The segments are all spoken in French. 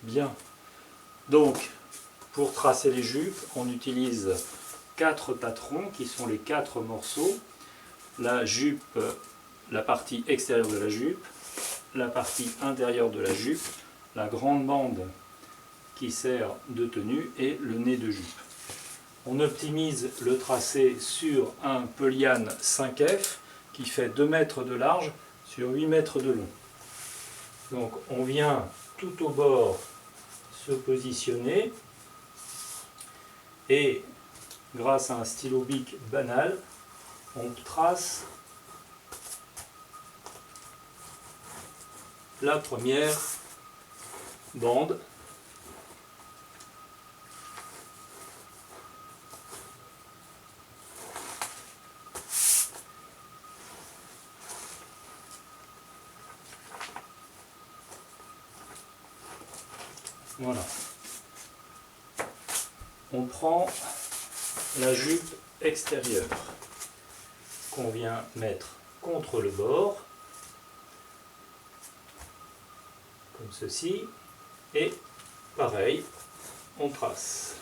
Bien. Donc, pour tracer les jupes, on utilise 4 patrons qui sont les 4 morceaux. La jupe, la partie extérieure de la jupe, la partie intérieure de la jupe, la grande bande qui sert de tenue et le nez de jupe. On optimise le tracé sur un Peliane 5F qui fait 2 mètres de large sur 8 mètres de long. Donc on vient tout au bord se positionner et grâce à un stylo bic banal, on trace la première bande. Voilà. On prend la jupe extérieure qu'on vient mettre contre le bord, comme ceci, et pareil, on trace.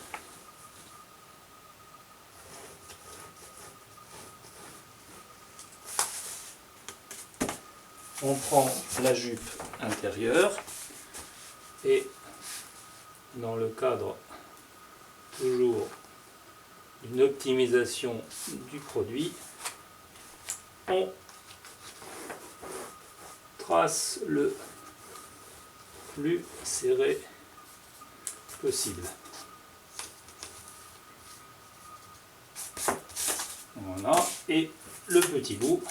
On prend la jupe intérieure et dans le cadre toujours d'une optimisation du produit, on trace le plus serré possible. Voilà, et le petit bout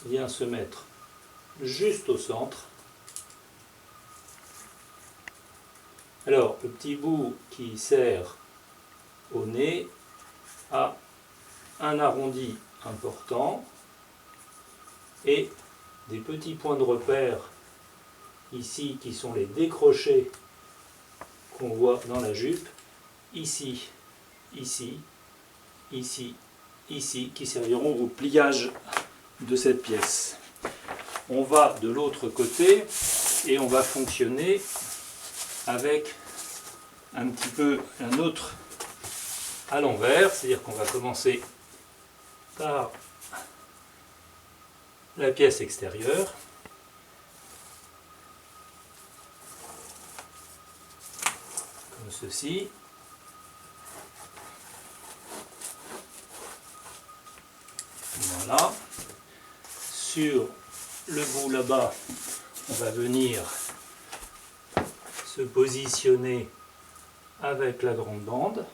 vient se mettre juste au centre. Alors, le petit bout qui sert au nez a un arrondi important et des petits points de repère ici qui sont les décrochés qu'on voit dans la jupe, ici, ici, ici, ici, qui serviront au pliage de cette pièce. On va de l'autre côté et on va fonctionner avec un petit peu un autre à l'envers, c'est-à-dire qu'on va commencer par la pièce extérieure, comme ceci. Voilà. Sur le bout là-bas, on va venir se positionner avec la grande bande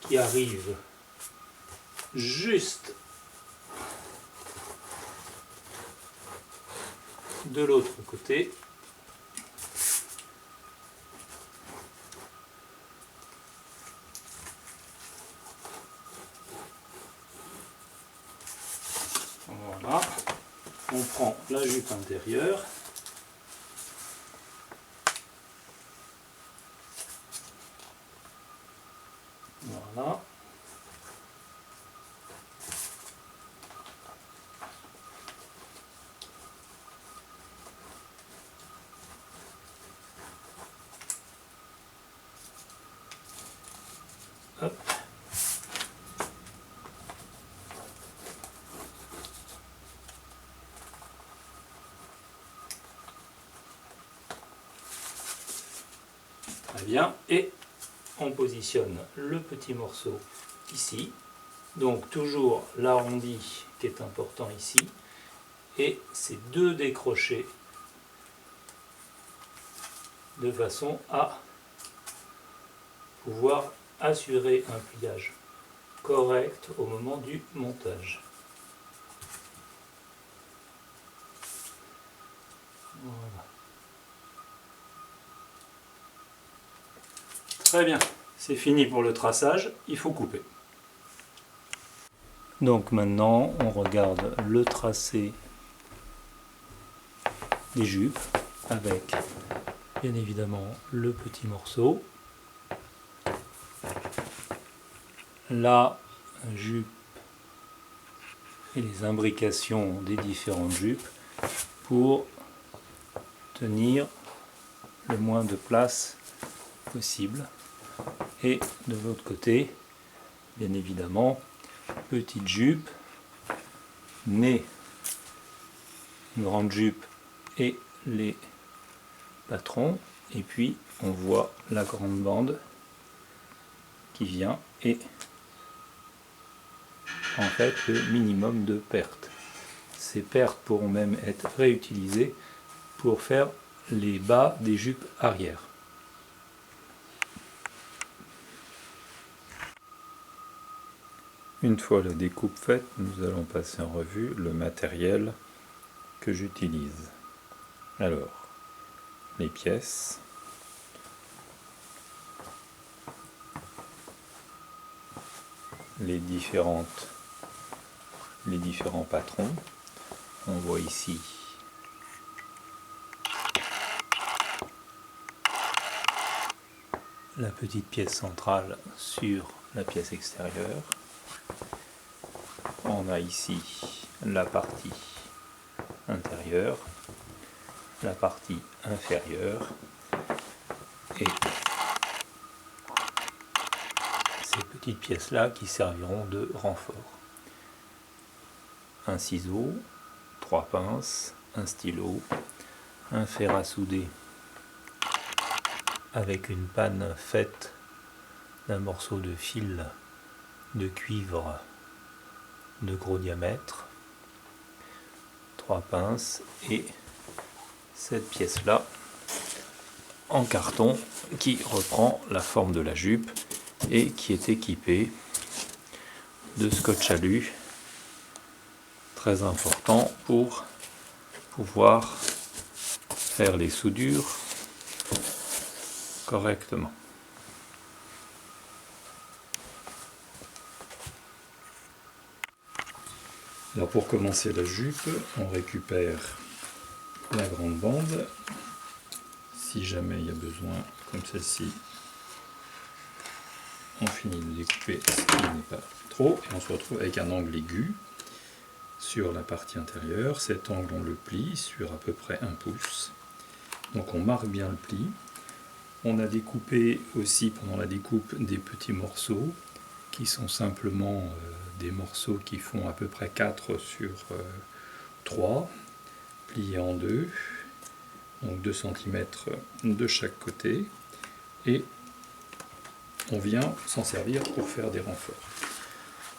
qui arrive juste de l'autre côté. Voilà. On prend la jupe intérieure. Voilà. Hop. Très bien. Et on positionne le petit morceau ici. Donc toujours l'arrondi qui est important ici. Et ces 2 décrochés de façon à pouvoir assurer un pliage correct au moment du montage. Voilà. Très bien, c'est fini pour le traçage, il faut couper. Donc maintenant on regarde le tracé des jupes avec bien évidemment le petit morceau, la jupe et les imbrications des différentes jupes pour tenir le moins de place possible. Et de l'autre côté, bien évidemment, petite jupe, mais grande jupe et les patrons. Et puis on voit la grande bande qui vient et en fait le minimum de pertes. Ces pertes pourront même être réutilisées pour faire les bas des jupes arrière. Une fois la découpe faite, nous allons passer en revue le matériel que j'utilise. Alors, les pièces, les différents patrons. On voit ici la petite pièce centrale sur la pièce extérieure. On a ici la partie intérieure, la partie inférieure et ces petites pièces là qui serviront de renfort. Un ciseau, 3 pinces, un stylo, un fer à souder avec une panne faite d'un morceau de fil de cuivre de gros diamètre, 3 pinces et cette pièce là en carton qui reprend la forme de la jupe et qui est équipée de scotch alu, très important pour pouvoir faire les soudures correctement. Alors pour commencer la jupe, on récupère la grande bande, si jamais il y a besoin, comme celle-ci. On finit de découper ce qui n'est pas trop, et on se retrouve avec un angle aigu sur la partie intérieure. Cet angle, on le plie sur à peu près 1 pouce. Donc on marque bien le pli. On a découpé aussi pendant la découpe des petits morceaux, qui sont simplement des morceaux qui font à peu près 4 sur 3, pliés en deux, donc 2 cm de chaque côté, et on vient s'en servir pour faire des renforts.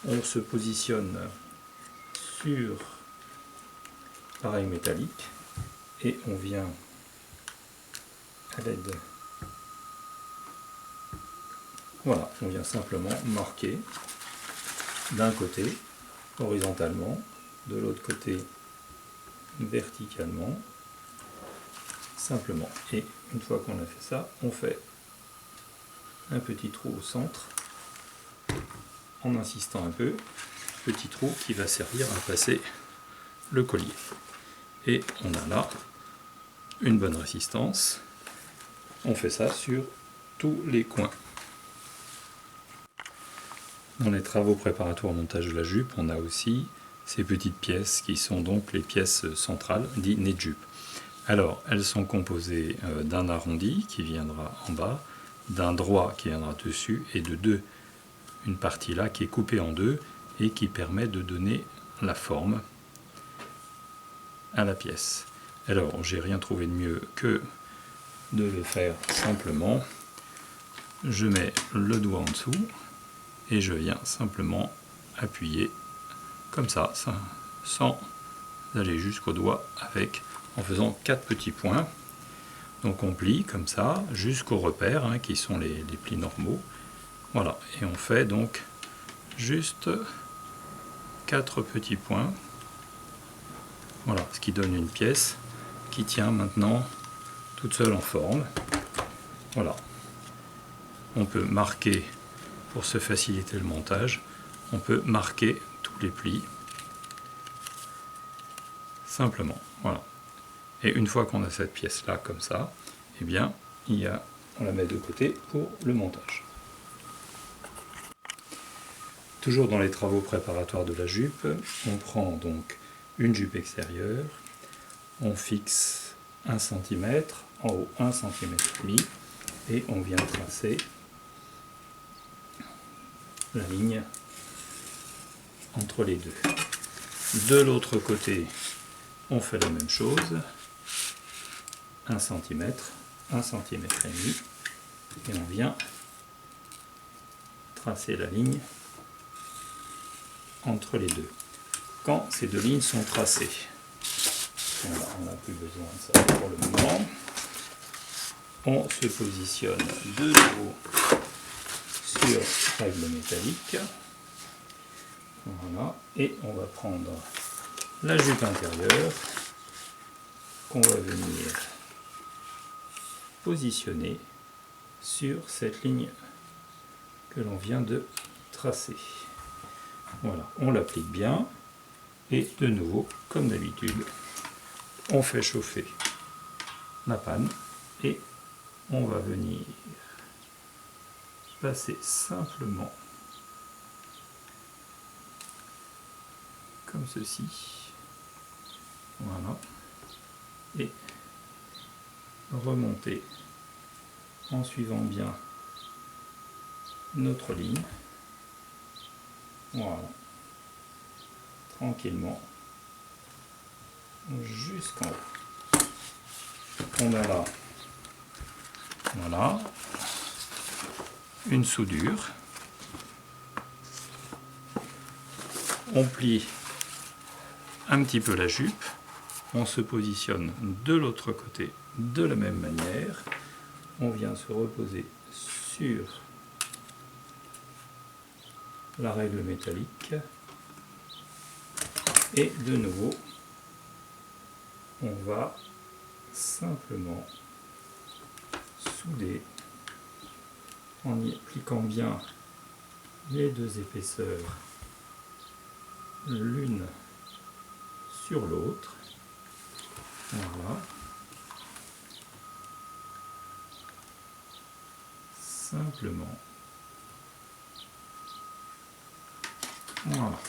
On se positionne sur l'appareil métallique et on vient à l'aide, voilà, on vient simplement marquer d'un côté horizontalement, de l'autre côté verticalement, simplement. Et une fois qu'on a fait ça, on fait un petit trou au centre en insistant un peu, petit trou qui va servir à passer le collier. Et on a là une bonne résistance. On fait ça sur tous les coins. Dans les travaux préparatoires au montage de la jupe, on a aussi ces petites pièces qui sont donc les pièces centrales, dites nez de jupe. Alors, elles sont composées d'un arrondi qui viendra en bas, d'un droit qui viendra dessus, et de une partie là qui est coupée en deux et qui permet de donner la forme à la pièce. Alors, j'ai rien trouvé de mieux que de le faire simplement. Je mets le doigt en dessous et je viens simplement appuyer comme ça sans aller jusqu'au doigt en faisant 4 petits points. Donc on plie comme ça jusqu'aux repères qui sont les plis normaux. Voilà, et on fait donc juste 4 petits points. Voilà, ce qui donne une pièce qui tient maintenant toute seule en forme. Voilà. On peut marquer, pour se faciliter le montage, on peut marquer tous les plis. Simplement, voilà. Et une fois qu'on a cette pièce-là comme ça, eh bien, on la met de côté pour le montage. Toujours dans les travaux préparatoires de la jupe, on prend donc une jupe extérieure, on fixe 1 cm en haut 1,5 cm et on vient tracer la ligne entre les deux. De l'autre côté, on fait la même chose, 1 cm, 1,5 cm, et on vient tracer la ligne entre les deux. Quand ces deux lignes sont tracées, voilà, on n'a plus besoin de ça pour le moment, on se positionne de nouveau sur règle métallique. Voilà, et on va prendre la jupe intérieure qu'on va venir positionner sur cette ligne que l'on vient de tracer. Voilà, on l'applique bien et de nouveau, comme d'habitude, on fait chauffer la panne et on va venir passer simplement comme ceci, voilà, et remonter en suivant bien notre ligne, voilà, tranquillement jusqu'en haut. On a là, voilà, une soudure, on plie un petit peu la jupe, on se positionne de l'autre côté de la même manière, on vient se reposer sur la règle métallique et de nouveau on va simplement souder en y appliquant bien les deux épaisseurs l'une sur l'autre. Voilà. Simplement. Voilà.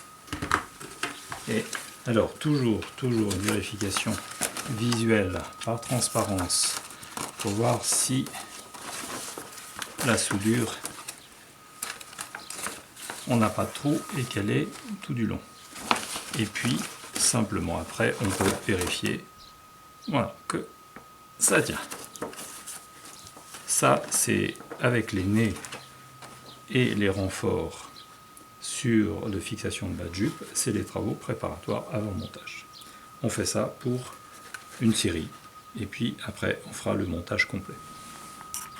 Et alors, toujours une vérification visuelle par transparence pour voir si la soudure, on n'a pas de trou et qu'elle est tout du long. Et puis, simplement après, on peut vérifier, voilà, que ça tient. Ça, c'est avec les nez et les renforts sur de fixation de bas de jupe, c'est les travaux préparatoires avant montage. On fait ça pour une série, et puis après, on fera le montage complet.